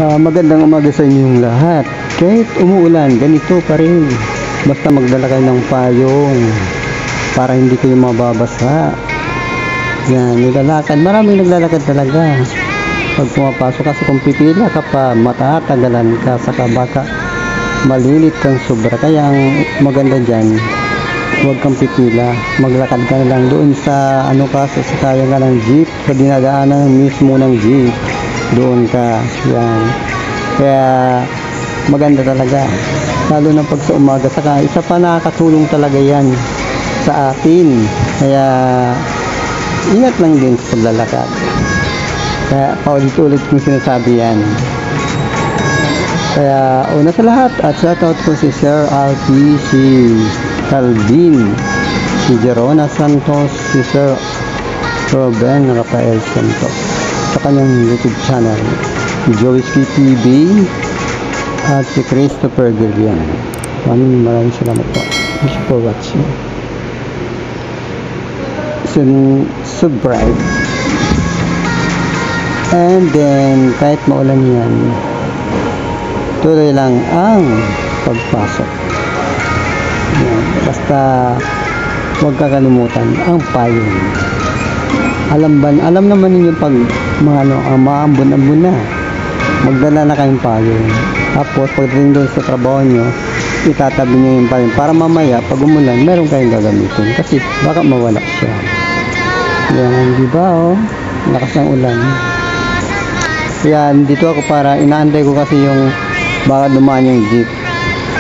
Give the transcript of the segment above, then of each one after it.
Magandang umaga sa inyong lahat. Kahit umuulan, ganito pa rin. Basta magdala kayo ng payong para hindi kayo mababasa. Yan, nilalakad. Maraming naglalakad talaga. Pag pumapasok kasi kung pipila ka pa, matatagalan ka, saka baka malilit kang sobra. Kaya ang maganda dyan, huwag kang pipila. Maglakad ka na lang doon sa sasakyan ka ng jeep, sa dinadaanan mismo ng jeep. Doon ka, yan. Kaya maganda talaga, lalo na pag sa umaga. Saka isa pa, nakakatulong talaga yan sa atin. Kaya ingat lang din sa paglalakad. Kaya paulit-ulit kong sinasabi yan. Kaya una sa lahat, at shoutout ko si Sir Alfie, si Calvin, si Jerona Santos, si Sir Ruben Rafael Santos sa kanyang YouTube channel, Joeyski TV, at si Christopher Gillian. Maraming salamat po. Thank you for watching. Subscribe. And then, kahit maulan yan, tuloy lang ang pagpasok. Yan. Basta huwag kakalimutan ang payong. Alam naman ninyo pag maambon-ambon na, magdala na kayong payong. Tapos pagdating doon sa trabaho nyo, itatabi nyo yung payong para mamaya pag umulan meron kayong gagamitin, kasi baka mawala siya. Yan, diba lakas ng ulan. Yan, dito ako para inaantay ko kasi yung baka dumaan yung jeep.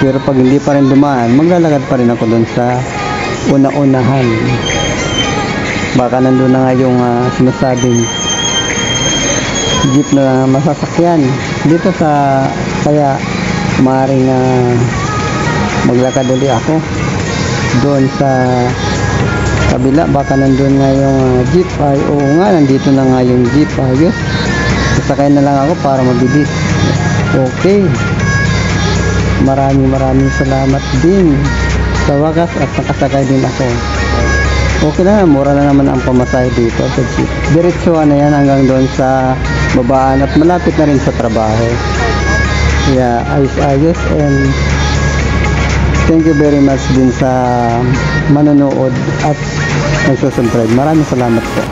Pero pag hindi pa rin dumaan, maglalakad pa rin ako doon sa una-unahan. Baka nandun na nga yung sinasabing jeep na masasakyan dito sa, kaya maaaring maglakad ulit ako doon sa kabila. Baka nandun nga yung jeep. Ay, oo nga, nandito na nga yung jeep. Ayos, sasakay na lang ako para mabilis. Okay, maraming salamat din sa wakas at nakasakay din ako. Okay na, mura na naman ang pamasahe dito sa jeep. Diretsuhan na yan hanggang doon sa babaan at malapit na rin sa trabaho. Yeah, ayos. And thank you very much din sa manonood at nagsusubscribe. Maraming salamat po.